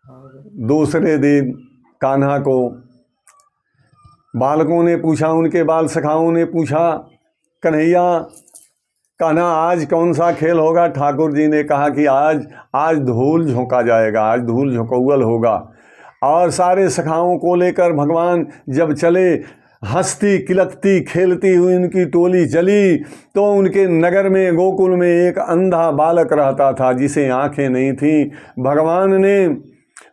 दूसरे दिन कान्हा को बालकों ने पूछा, उनके बाल सखाओं ने पूछा, कन्हैया कान्हा आज कौन सा खेल होगा? ठाकुर जी ने कहा कि आज धूल झोंका जाएगा, आज धूल झोंकौल होगा। और सारे सखाओं को लेकर भगवान जब चले, हंसती किलकती खेलती हुई उनकी टोली चली, तो उनके नगर में गोकुल में एक अंधा बालक रहता था जिसे आंखें नहीं थीं।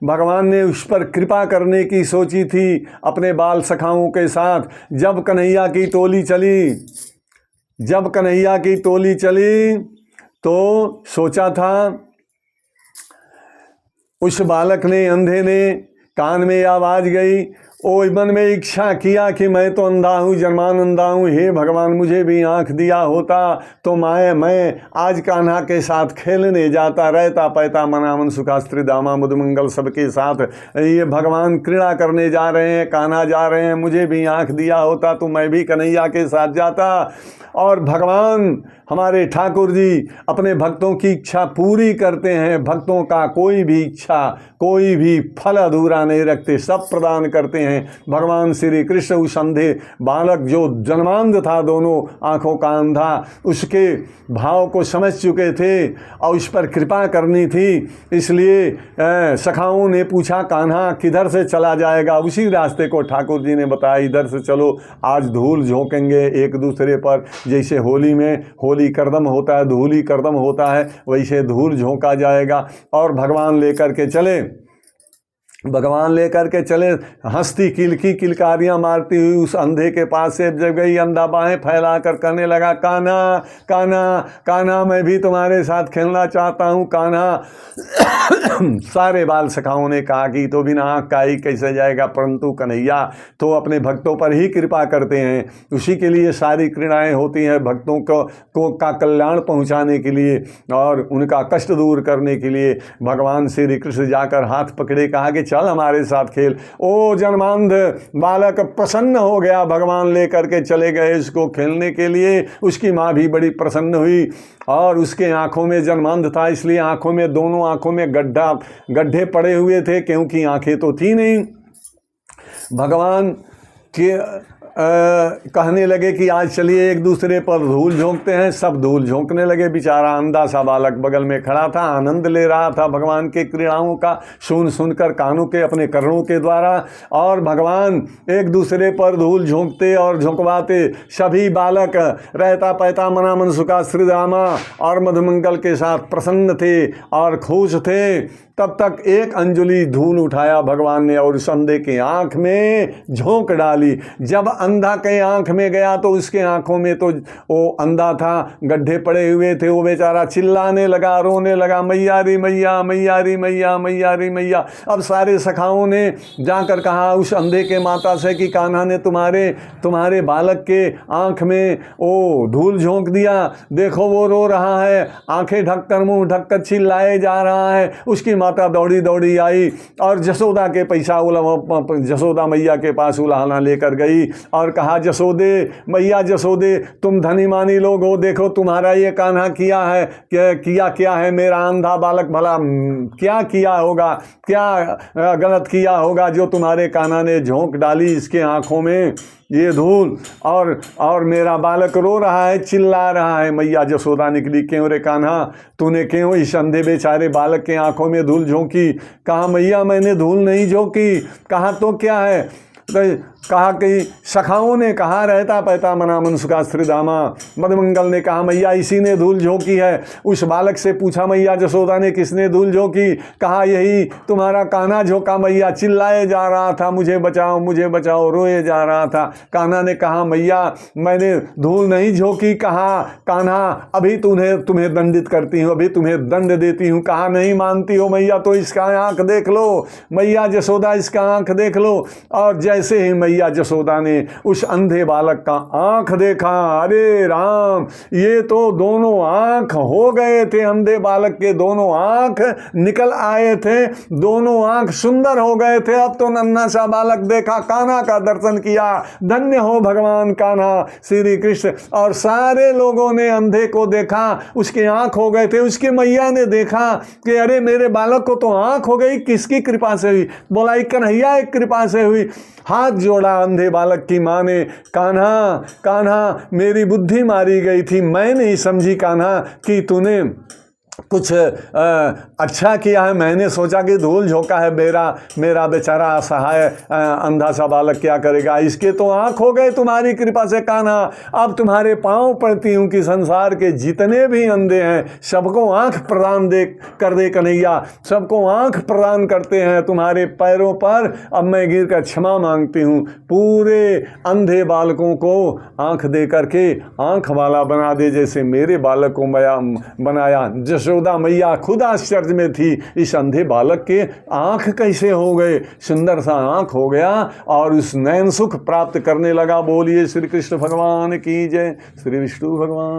भगवान ने उस पर कृपा करने की सोची थी अपने बाल सखाओं के साथ। जब कन्हैया की टोली चली तो सोचा था, उस बालक ने, अंधे ने, कान में आवाज गई, ओ मन में इच्छा किया कि मैं तो अंधा हूँ, जन्मानंदा हूँ, हे भगवान मुझे भी आँख दिया होता तो मैं आज कान्हा के साथ खेलने जाता, रहता पैता मनामन सुखास्त्री दामा मुदमंगल सबके साथ। ये भगवान क्रीड़ा करने जा रहे हैं, कान्हा जा रहे हैं, मुझे भी आँख दिया होता तो मैं भी कन्हैया के साथ जाता। और भगवान हमारे ठाकुर जी अपने भक्तों की इच्छा पूरी करते हैं। भक्तों का कोई भी इच्छा, कोई भी फल अधूरा नहीं रखते, सब प्रदान करते हैं। भगवान श्री कृष्ण उस अंधे बालक जो जन्मांध था, दोनों आंखों का अंधा, उसके भाव को समझ चुके थे और उस पर कृपा करनी थी। इसलिए सखाओं ने पूछा, कान्हा किधर से चला जाएगा? उसी रास्ते को ठाकुर जी ने बताया, इधर से चलो, आज धूल झोंकेंगे एक दूसरे पर। जैसे होली में होली करदम होता है, धूली करदम होता है, वैसे धूल झोंका जाएगा। और भगवान लेकर के चले, हंसती किलकारियां मारती हुई उस अंधे के पास से जब गई, अंधा बाहें फैलाकर कहने लगा, कान्हा कान्हा कान्हा मैं भी तुम्हारे साथ खेलना चाहता हूँ कान्हा। सारे बाल सखाओं ने कहा कि तो बिना आँख का ही कैसे जाएगा, परंतु कन्हैया तो अपने भक्तों पर ही कृपा करते हैं, उसी के लिए सारी क्रीड़ाएँ होती हैं, भक्तों का कल्याण पहुँचाने के लिए और उनका कष्ट दूर करने के लिए। भगवान श्री कृष्ण जाकर हाथ पकड़े, कहा कि चल हमारे साथ खेल। ओ जन्मांध बालक प्रसन्न हो गया, भगवान लेकर के चले गए इसको खेलने के लिए। उसकी माँ भी बड़ी प्रसन्न हुई और उसके आंखों में, जन्मांध था इसलिए आंखों में, दोनों आंखों में गड्ढे पड़े हुए थे, क्योंकि आंखें तो थी नहीं। भगवान के कहने लगे कि आज चलिए एक दूसरे पर धूल झोंकते हैं। सब धूल झोंकने लगे। बेचारा अंधा सा बालक बगल में खड़ा था, आनंद ले रहा था भगवान के क्रीड़ाओं का, सुनकर कानों के, अपने कर्णों के द्वारा। और भगवान एक दूसरे पर धूल झोंकते और झोंकवाते। सभी बालक रहता पैता मनामन सुखा श्रीदामा और मधुमंगल के साथ प्रसन्न थे और खुश थे। तब तक एक अंजलि धूल उठाया भगवान ने और उस अंधे के आँख में झोंक डाली। जब अंधा के आँख में गया तो उसके आँखों में, तो वो अंधा था, गड्ढे पड़े हुए थे, वो बेचारा चिल्लाने लगा, रोने लगा, मैया री मैया, मैया री मैया, मैया री मैया। अब सारे सखाओं ने जाकर कहा उस अंधे के माता से कि कान्हा ने तुम्हारे बालक के आँख में वो धूल झोंक दिया, देखो वो रो रहा है, आंखें ढककर, मुंह ढककर चिल्लाए जा रहा है। उसकी माता दौड़ी दौड़ी आई और जसोदा के जसोदा मैया के पास उलाहना लेकर गई और कहा, जसोदे मैया, जसोदे तुम धनी मानी लोग हो, देखो तुम्हारा ये कान्हा किया है, क्या है मेरा अंधा बालक, भला क्या किया होगा, क्या गलत किया होगा जो तुम्हारे कान्हा ने झोंक डाली इसके आंखों में ये धूल, और मेरा बालक रो रहा है, चिल्ला रहा है। मैया जसोदा निकली, क्यों रे कान्हा, तूने क्यों इस अंधे बेचारे बालक के आंखों में धूल झोंकी? कहा मैया मैंने धूल नहीं झोंकी। कहा तो क्या है? कहा कि सखाओं ने कहा, रहता पैता मनामन सुखा श्रीदामा। मधुमंगल ने कहा मैया इसी ने धूल झोंकी है। उस बालक से पूछा मैया जसोदा ने, किसने धूल झोंकी? कहा यही तुम्हारा कान्हा झोंका मैया, चिल्लाए जा रहा था, मुझे बचाओ मुझे बचाओ, रोए जा रहा था। कान्हा ने कहा मैया मैंने धूल नहीं झोंकी। कहा कान्हा अभी तुम्हें दंडित करती हूँ, अभी तुम्हें दंड देती हूँ। कहा नहीं मानती हो मैया तो इसका आँख देख लो। मैया जसोदा इसका आँख देख लो। और जैसे ही मैया जसोदा ने उस अंधे बालक का आंख देखा। अरे राम, ये तो दोनों आंख हो गए थे, अंधे बालक के दोनों आंख निकल आए थे, दोनों आंख सुंदर हो गए थे। अब तो नन्हा सा बालक देखा, कान्हा का दर्शन किया, धन्य हो भगवान कान्हा श्री कृष्ण। और सारे लोगों ने अंधे को देखा, उसके आंख हो गए थे। उसकी मैया ने देखा कि अरे मेरे बालक को तो आंख हो गई, किसकी कृपा से हुई? बोला एक कन्हैया एक कृपा से हुई। हाथ जोड़ा अंधे बालक की मां ने, कान्हा कान्हा मेरी बुद्धि मारी गई थी, मैं नहीं समझी कान्हा कि तूने कुछ अच्छा किया है। मैंने सोचा कि धूल झोंका है, मेरा बेचारा असहाय अंधा सा बालक क्या करेगा। इसके तो आंख हो गए तुम्हारी कृपा से कान्हा। अब तुम्हारे पांव पड़ती हूं कि संसार के जितने भी अंधे हैं सबको आंख प्रदान कर दे कन्हैया, सबको आंख प्रदान करते हैं तुम्हारे पैरों पर। अब मैं गिर कर क्षमा मांगती हूं। पूरे अंधे बालकों को आंख दे करके आंख वाला बना दे, जैसे मेरे बालक को बनाया। यशोदा मैया खुद आश्चर्य में थी, इस अंधे बालक के आंख कैसे हो गए? सुंदर सा आंख हो गया और उस नयन सुख प्राप्त करने लगा। बोलिए श्री कृष्ण भगवान की जय, श्री विष्णु भगवान।